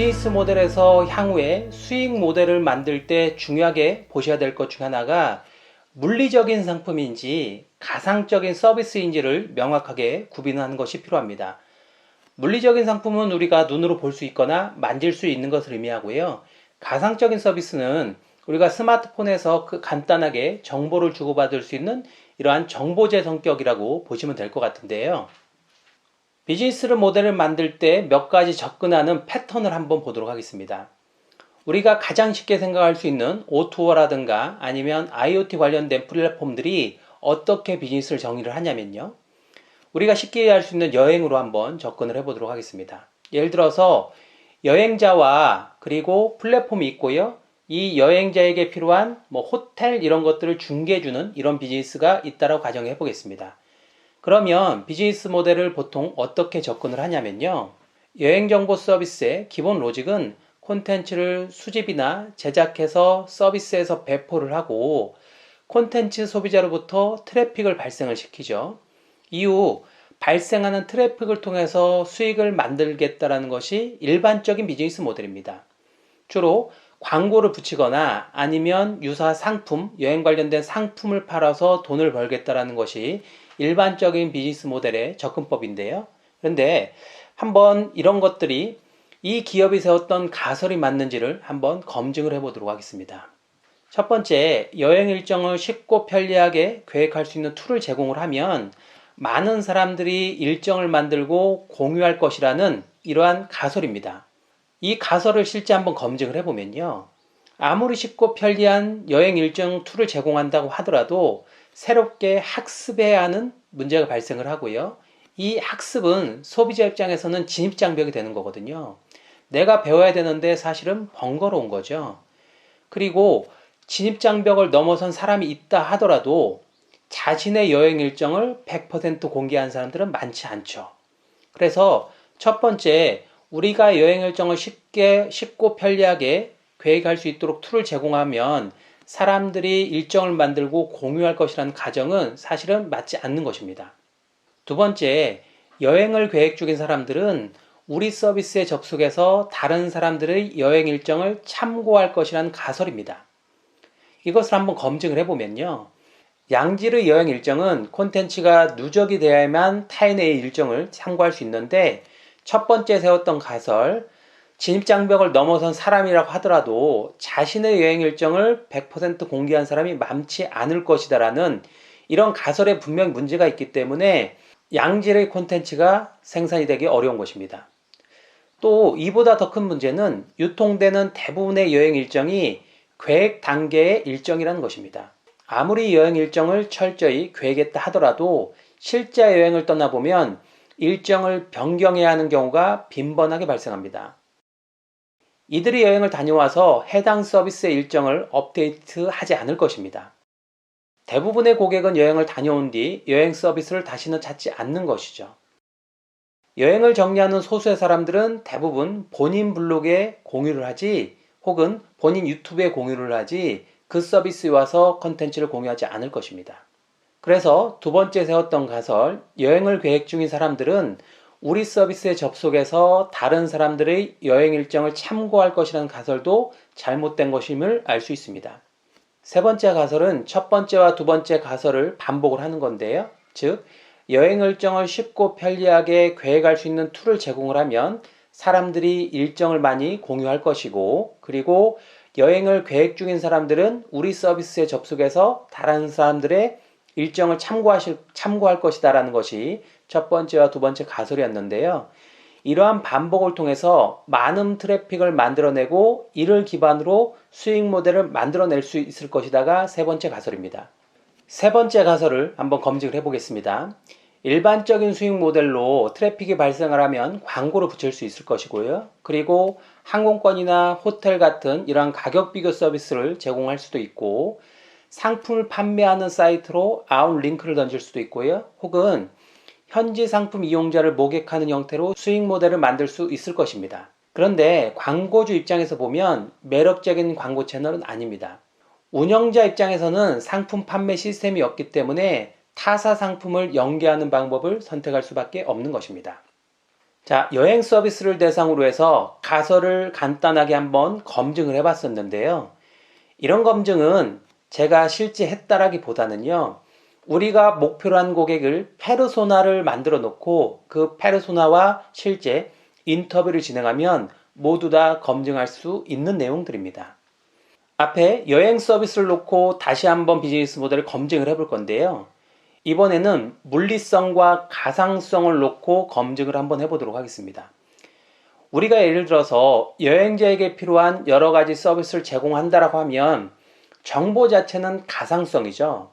비즈니스 모델에서 향후에 수익 모델을 만들 때 중요하게 보셔야 될 것 중 하나가 물리적인 상품인지 가상적인 서비스인지를 명확하게 구분하는 것이 필요합니다. 물리적인 상품은 우리가 눈으로 볼 수 있거나 만질 수 있는 것을 의미하고요. 가상적인 서비스는 우리가 스마트폰에서 간단하게 정보를 주고받을 수 있는 이러한 정보재 성격이라고 보시면 될 것 같은데요. 비즈니스 모델을 만들 때 몇 가지 접근하는 패턴을 한번 보도록 하겠습니다. 우리가 가장 쉽게 생각할 수 있는 O2O라든가 아니면 IoT 관련된 플랫폼들이 어떻게 비즈니스를 정의를 하냐면요. 우리가 쉽게 이해할 수 있는 여행으로 한번 접근을 해보도록 하겠습니다. 예를 들어서 여행자와 그리고 플랫폼이 있고요. 이 여행자에게 필요한 호텔 이런 것들을 중개해주는 이런 비즈니스가 있다고 가정해 보겠습니다. 그러면 비즈니스 모델을 보통 어떻게 접근을 하냐면요. 여행정보 서비스의 기본 로직은 콘텐츠를 수집이나 제작해서 서비스에서 배포를 하고 콘텐츠 소비자로부터 트래픽을 발생을 시키죠. 이후 발생하는 트래픽을 통해서 수익을 만들겠다라는 것이 일반적인 비즈니스 모델입니다. 주로 광고를 붙이거나 아니면 유사 상품, 여행 관련된 상품을 팔아서 돈을 벌겠다라는 것이 일반적인 비즈니스 모델의 접근법인데요. 그런데 한번 이런 것들이 이 기업이 세웠던 가설이 맞는지를 한번 검증을 해보도록 하겠습니다. 첫 번째, 여행 일정을 쉽고 편리하게 계획할 수 있는 툴을 제공을 하면 많은 사람들이 일정을 만들고 공유할 것이라는 이러한 가설입니다. 이 가설을 실제 한번 검증을 해보면요. 아무리 쉽고 편리한 여행 일정 툴을 제공한다고 하더라도 새롭게 학습해야 하는 문제가 발생을 하고요. 이 학습은 소비자 입장에서는 진입장벽이 되는 거거든요. 내가 배워야 되는데 사실은 번거로운 거죠. 그리고 진입장벽을 넘어선 사람이 있다 하더라도 자신의 여행 일정을 100% 공개한 사람들은 많지 않죠. 그래서 첫 번째, 우리가 여행 일정을 쉽고 편리하게 계획할 수 있도록 툴을 제공하면 사람들이 일정을 만들고 공유할 것이라는 가정은 사실은 맞지 않는 것입니다. 두 번째, 여행을 계획 중인 사람들은 우리 서비스에 접속해서 다른 사람들의 여행 일정을 참고할 것이라는 가설입니다. 이것을 한번 검증을 해보면요. 양질의 여행 일정은 콘텐츠가 누적이 되어야만 타인의 일정을 참고할 수 있는데 첫 번째 세웠던 가설, 진입장벽을 넘어선 사람이라고 하더라도 자신의 여행 일정을 100% 공개한 사람이 많지 않을 것이다라는 이런 가설에 분명히 문제가 있기 때문에 양질의 콘텐츠가 생산이 되기 어려운 것입니다. 또 이보다 더 큰 문제는 유통되는 대부분의 여행 일정이 계획 단계의 일정이라는 것입니다. 아무리 여행 일정을 철저히 계획했다 하더라도 실제 여행을 떠나보면 일정을 변경해야 하는 경우가 빈번하게 발생합니다. 이들이 여행을 다녀와서 해당 서비스의 일정을 업데이트하지 않을 것입니다. 대부분의 고객은 여행을 다녀온 뒤 여행 서비스를 다시는 찾지 않는 것이죠. 여행을 정리하는 소수의 사람들은 대부분 본인 블로그에 공유를 하지 혹은 본인 유튜브에 공유를 하지 그 서비스에 와서 컨텐츠를 공유하지 않을 것입니다. 그래서 두 번째 세웠던 가설, 여행을 계획 중인 사람들은 우리 서비스에 접속해서 다른 사람들의 여행 일정을 참고할 것이라는 가설도 잘못된 것임을 알 수 있습니다. 세 번째 가설은 첫 번째와 두 번째 가설을 반복을 하는 건데요. 즉, 여행 일정을 쉽고 편리하게 계획할 수 있는 툴을 제공을 하면 사람들이 일정을 많이 공유할 것이고, 그리고 여행을 계획 중인 사람들은 우리 서비스에 접속해서 다른 사람들의 일정을 참고할 것이다라는 것이 첫 번째와 두 번째 가설이었는데요. 이러한 반복을 통해서 많은 트래픽을 만들어내고 이를 기반으로 수익 모델을 만들어낼 수 있을 것이다가 세 번째 가설입니다. 세 번째 가설을 한번 검증을 해보겠습니다. 일반적인 수익 모델로 트래픽이 발생을 하면 광고를 붙일 수 있을 것이고요. 그리고 항공권이나 호텔 같은 이러한 가격 비교 서비스를 제공할 수도 있고 상품을 판매하는 사이트로 아웃 링크를 던질 수도 있고요. 혹은 현지 상품 이용자를 모객하는 형태로 수익 모델을 만들 수 있을 것입니다. 그런데 광고주 입장에서 보면 매력적인 광고 채널은 아닙니다. 운영자 입장에서는 상품 판매 시스템이 없기 때문에 타사 상품을 연계하는 방법을 선택할 수밖에 없는 것입니다. 자, 여행 서비스를 대상으로 해서 가설을 간단하게 한번 검증을 해봤었는데요. 이런 검증은 제가 실제 했다라기보다는요, 우리가 목표로 한 고객을 페르소나를 만들어 놓고 그 페르소나와 실제 인터뷰를 진행하면 모두 다 검증할 수 있는 내용들입니다. 앞에 여행 서비스를 놓고 다시 한번 비즈니스 모델을 검증을 해볼 건데요. 이번에는 물리성과 가상성을 놓고 검증을 한번 해보도록 하겠습니다. 우리가 예를 들어서 여행자에게 필요한 여러 가지 서비스를 제공한다라고 하면 정보 자체는 가상성이죠.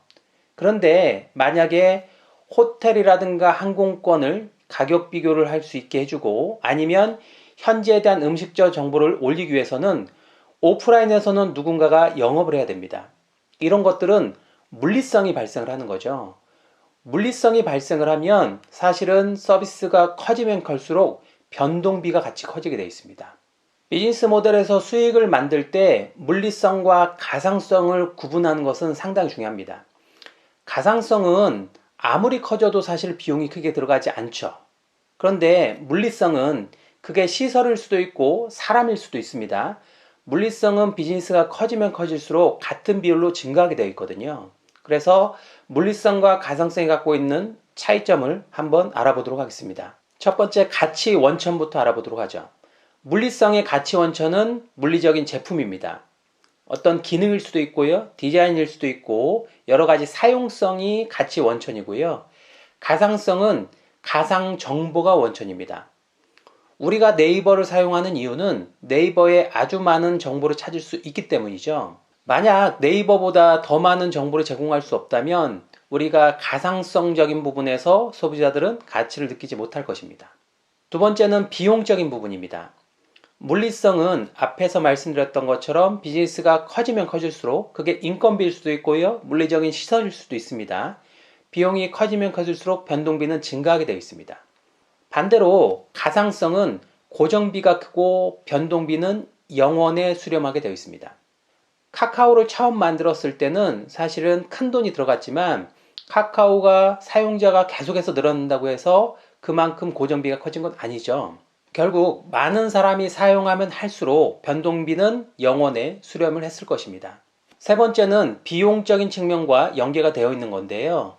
그런데 만약에 호텔이라든가 항공권을 가격 비교를 할 수 있게 해주고 아니면 현지에 대한 음식적 정보를 올리기 위해서는 오프라인에서는 누군가가 영업을 해야 됩니다. 이런 것들은 물리성이 발생을 하는 거죠. 물리성이 발생을 하면 사실은 서비스가 커지면 클수록 변동비가 같이 커지게 되어 있습니다. 비즈니스 모델에서 수익을 만들 때 물리성과 가상성을 구분하는 것은 상당히 중요합니다. 가상성은 아무리 커져도 사실 비용이 크게 들어가지 않죠. 그런데 물리성은 그게 시설일 수도 있고 사람일 수도 있습니다. 물리성은 비즈니스가 커지면 커질수록 같은 비율로 증가하게 되어 있거든요. 그래서 물리성과 가상성이 갖고 있는 차이점을 한번 알아보도록 하겠습니다. 첫 번째 가치 원천부터 알아보도록 하죠. 물리성의 가치 원천은 물리적인 제품입니다. 어떤 기능일 수도 있고요, 디자인일 수도 있고 여러 가지 사용성이 가치 원천이고요. 가상성은 가상 정보가 원천입니다. 우리가 네이버를 사용하는 이유는 네이버에 아주 많은 정보를 찾을 수 있기 때문이죠. 만약 네이버보다 더 많은 정보를 제공할 수 없다면 우리가 가상성적인 부분에서 소비자들은 가치를 느끼지 못할 것입니다. 두 번째는 비용적인 부분입니다. 물리성은 앞에서 말씀드렸던 것처럼 비즈니스가 커지면 커질수록 그게 인건비일 수도 있고요, 물리적인 시설일 수도 있습니다. 비용이 커지면 커질수록 변동비는 증가하게 되어 있습니다. 반대로 가상성은 고정비가 크고 변동비는 영원에 수렴하게 되어 있습니다. 카카오를 처음 만들었을 때는 사실은 큰 돈이 들어갔지만 카카오가 사용자가 계속해서 늘어난다고 해서 그만큼 고정비가 커진 건 아니죠. 결국 많은 사람이 사용하면 할수록 변동비는 영원에 수렴을 했을 것입니다. 세 번째는 비용적인 측면과 연계가 되어 있는 건데요.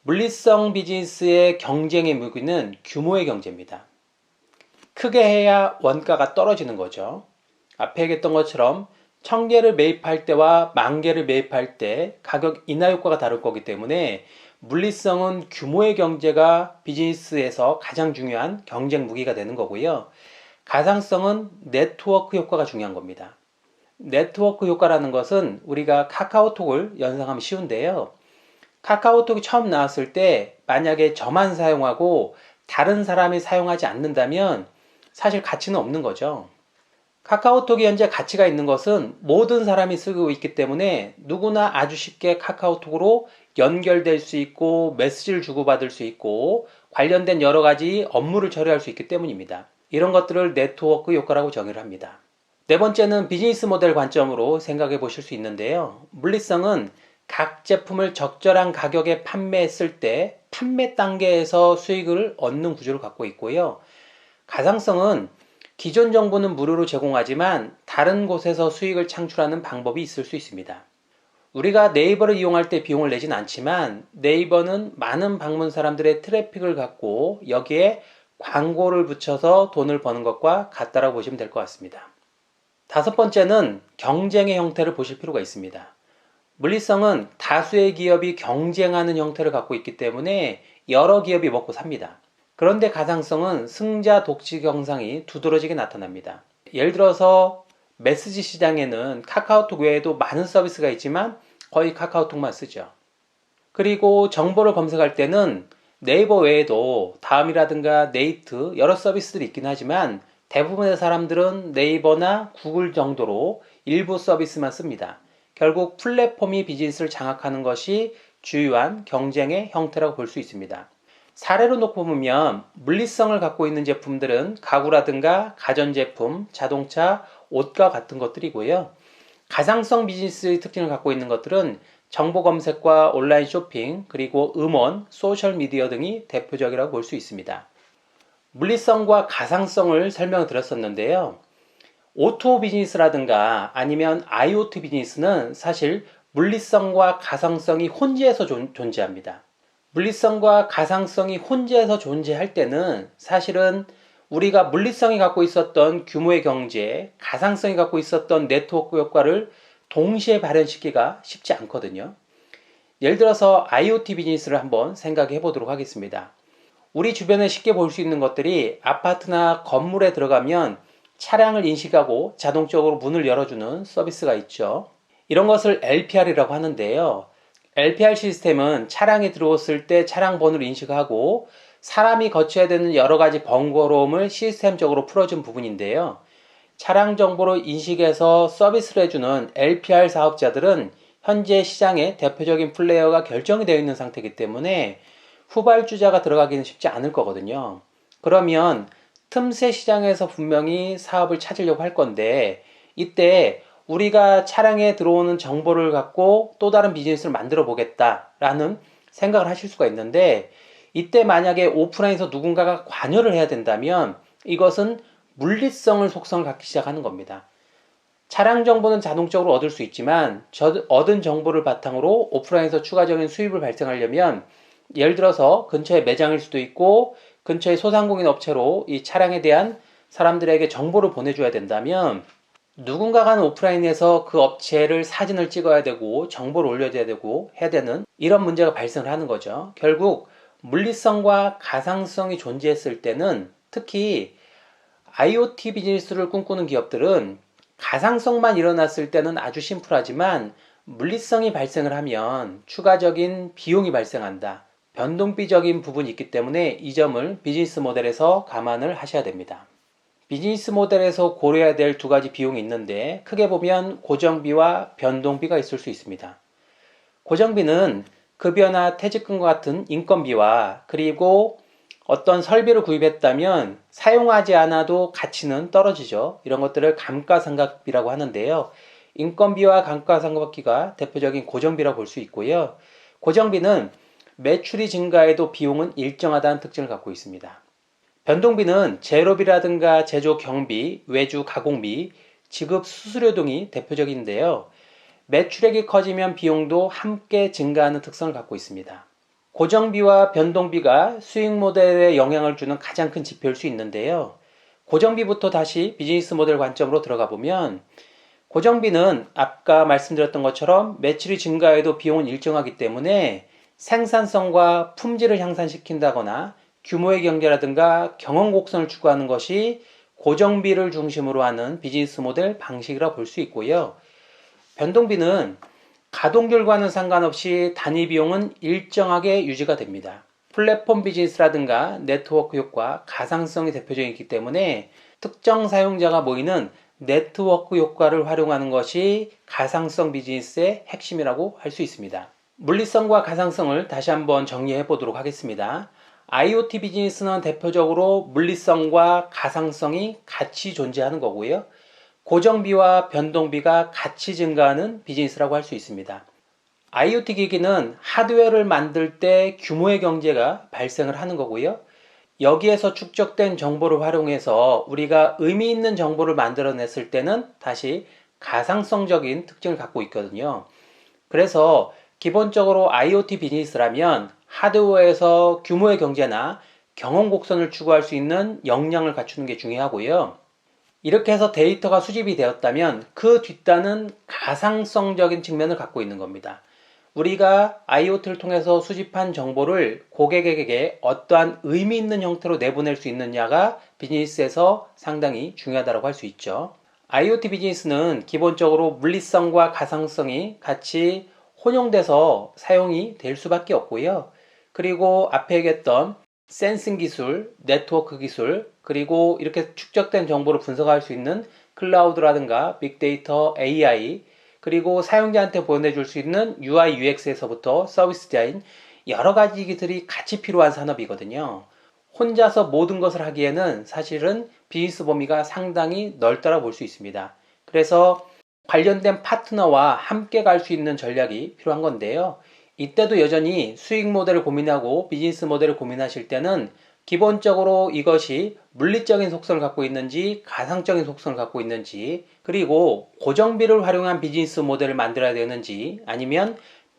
물리성 비즈니스의 경쟁의 무기는 규모의 경제입니다. 크게 해야 원가가 떨어지는 거죠. 앞에 얘기했던 것처럼 1000개를 매입할 때와 10,000개를 매입할 때 가격 인하 효과가 다를 거기 때문에 물리성은 규모의 경제가 비즈니스에서 가장 중요한 경쟁 무기가 되는 거고요. 가상성은 네트워크 효과가 중요한 겁니다. 네트워크 효과라는 것은 우리가 카카오톡을 연상하면 쉬운데요. 카카오톡이 처음 나왔을 때 만약에 저만 사용하고 다른 사람이 사용하지 않는다면 사실 가치는 없는 거죠. 카카오톡이 현재 가치가 있는 것은 모든 사람이 쓰고 있기 때문에 누구나 아주 쉽게 카카오톡으로 연결될 수 있고 메시지를 주고받을 수 있고 관련된 여러 가지 업무를 처리할 수 있기 때문입니다. 이런 것들을 네트워크 효과라고 정의를 합니다. 네 번째는 비즈니스 모델 관점으로 생각해 보실 수 있는데요. 물리성은 각 제품을 적절한 가격에 판매했을 때 판매 단계에서 수익을 얻는 구조를 갖고 있고요. 가상성은 기존 정보는 무료로 제공하지만 다른 곳에서 수익을 창출하는 방법이 있을 수 있습니다. 우리가 네이버를 이용할 때 비용을 내진 않지만 네이버는 많은 방문 사람들의 트래픽을 갖고 여기에 광고를 붙여서 돈을 버는 것과 같다라고 보시면 될 것 같습니다. 다섯 번째는 경쟁의 형태를 보실 필요가 있습니다. 물리성은 다수의 기업이 경쟁하는 형태를 갖고 있기 때문에 여러 기업이 먹고 삽니다. 그런데 가상성은 승자 독식 현상이 두드러지게 나타납니다. 예를 들어서 메시지 시장에는 카카오톡 외에도 많은 서비스가 있지만 거의 카카오톡만 쓰죠. 그리고 정보를 검색할 때는 네이버 외에도 다음이라든가 네이트 여러 서비스들이 있긴 하지만 대부분의 사람들은 네이버나 구글 정도로 일부 서비스만 씁니다. 결국 플랫폼이 비즈니스를 장악하는 것이 주요한 경쟁의 형태라고 볼 수 있습니다. 사례로 놓고 보면 물리성을 갖고 있는 제품들은 가구라든가 가전제품, 자동차, 옷과 같은 것들이고요. 가상성 비즈니스의 특징을 갖고 있는 것들은 정보 검색과 온라인 쇼핑, 그리고 음원, 소셜미디어 등이 대표적이라고 볼 수 있습니다. 물리성과 가상성을 설명드렸었는데요. O2O 비즈니스라든가 아니면 IoT 비즈니스는 사실 물리성과 가상성이 혼재해서 존재합니다. 물리성과 가상성이 혼재해서 존재할 때는 사실은 우리가 물리성이 갖고 있었던 규모의 경제, 가상성이 갖고 있었던 네트워크 효과를 동시에 발현시키기가 쉽지 않거든요. 예를 들어서 IoT 비즈니스를 한번 생각해 보도록 하겠습니다. 우리 주변에 쉽게 볼 수 있는 것들이 아파트나 건물에 들어가면 차량을 인식하고 자동적으로 문을 열어주는 서비스가 있죠. 이런 것을 LPR이라고 하는데요. LPR 시스템은 차량이 들어왔을 때 차량 번호를 인식하고 사람이 거쳐야 되는 여러 가지 번거로움을 시스템적으로 풀어준 부분인데요. 차량 정보를 인식해서 서비스를 해주는 LPR 사업자들은 현재 시장의 대표적인 플레이어가 결정이 되어 있는 상태이기 때문에 후발주자가 들어가기는 쉽지 않을 거거든요. 그러면 틈새 시장에서 분명히 사업을 찾으려고 할 건데 이때 우리가 차량에 들어오는 정보를 갖고 또 다른 비즈니스를 만들어 보겠다라는 생각을 하실 수가 있는데 이때 만약에 오프라인에서 누군가가 관여를 해야 된다면 이것은 물리성을 속성을 갖기 시작하는 겁니다. 차량 정보는 자동적으로 얻을 수 있지만 얻은 정보를 바탕으로 오프라인에서 추가적인 수입을 발생하려면 예를 들어서 근처에 매장일 수도 있고 근처에 소상공인 업체로 이 차량에 대한 사람들에게 정보를 보내줘야 된다면 누군가가 오프라인에서 그 업체를 사진을 찍어야 되고 정보를 올려줘야 되고 해야 되는 이런 문제가 발생을 하는 거죠. 결국 물리성과 가상성이 존재했을 때는 특히 IoT 비즈니스를 꿈꾸는 기업들은 가상성만 일어났을 때는 아주 심플하지만 물리성이 발생을 하면 추가적인 비용이 발생한다. 변동비적인 부분이 있기 때문에 이 점을 비즈니스 모델에서 감안을 하셔야 됩니다. 비즈니스 모델에서 고려해야 될 두 가지 비용이 있는데 크게 보면 고정비와 변동비가 있을 수 있습니다. 고정비는 급여나 퇴직금과 같은 인건비와 그리고 어떤 설비를 구입했다면 사용하지 않아도 가치는 떨어지죠. 이런 것들을 감가상각비라고 하는데요. 인건비와 감가상각비가 대표적인 고정비라고 볼 수 있고요. 고정비는 매출이 증가해도 비용은 일정하다는 특징을 갖고 있습니다. 변동비는 재료비라든가 제조 경비, 외주 가공비, 지급 수수료 등이 대표적인데요. 매출액이 커지면 비용도 함께 증가하는 특성을 갖고 있습니다. 고정비와 변동비가 수익 모델에 영향을 주는 가장 큰 지표일 수 있는데요. 고정비부터 다시 비즈니스 모델 관점으로 들어가 보면 고정비는 아까 말씀드렸던 것처럼 매출이 증가해도 비용은 일정하기 때문에 생산성과 품질을 향상시킨다거나 규모의 경제라든가 경영 곡선을 추구하는 것이 고정비를 중심으로 하는 비즈니스 모델 방식이라고 볼 수 있고요. 변동비는 가동률과는 상관없이 단위 비용은 일정하게 유지가 됩니다. 플랫폼 비즈니스라든가 네트워크 효과, 가상성이 대표적이기 때문에 특정 사용자가 모이는 네트워크 효과를 활용하는 것이 가상성 비즈니스의 핵심이라고 할 수 있습니다. 물리성과 가상성을 다시 한번 정리해 보도록 하겠습니다. IoT 비즈니스는 대표적으로 물리성과 가상성이 같이 존재하는 거고요. 고정비와 변동비가 같이 증가하는 비즈니스라고 할 수 있습니다. IoT 기기는 하드웨어를 만들 때 규모의 경제가 발생을 하는 거고요. 여기에서 축적된 정보를 활용해서 우리가 의미 있는 정보를 만들어냈을 때는 다시 가상성적인 특징을 갖고 있거든요. 그래서 기본적으로 IoT 비즈니스라면 하드웨어에서 규모의 경제나 경험 곡선을 추구할 수 있는 역량을 갖추는 게 중요하고요. 이렇게 해서 데이터가 수집이 되었다면 그 뒷단은 가상성적인 측면을 갖고 있는 겁니다. 우리가 IoT를 통해서 수집한 정보를 고객에게 어떠한 의미 있는 형태로 내보낼 수 있느냐가 비즈니스에서 상당히 중요하다고 할 수 있죠. IoT 비즈니스는 기본적으로 물리성과 가상성이 같이 혼용돼서 사용이 될 수밖에 없고요. 그리고 앞에 얘기했던 센싱 기술, 네트워크 기술, 그리고 이렇게 축적된 정보를 분석할 수 있는 클라우드라든가 빅데이터, AI, 그리고 사용자한테 보내줄 수 있는 UI, UX에서부터 서비스 디자인, 여러 가지들이 같이 필요한 산업이거든요. 혼자서 모든 것을 하기에는 사실은 비즈니스 범위가 상당히 넓다고 볼 수 있습니다. 그래서 관련된 파트너와 함께 갈 수 있는 전략이 필요한 건데요. 이때도 여전히 수익 모델을 고민하고 비즈니스 모델을 고민하실 때는 기본적으로 이것이 물리적인 속성을 갖고 있는지 가상적인 속성을 갖고 있는지, 그리고 고정비를 활용한 비즈니스 모델을 만들어야 되는지 아니면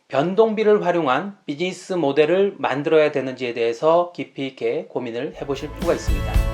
변동비를 활용한 비즈니스 모델을 만들어야 되는지에 대해서 깊이 있게 고민을 해보실 필요가 있습니다.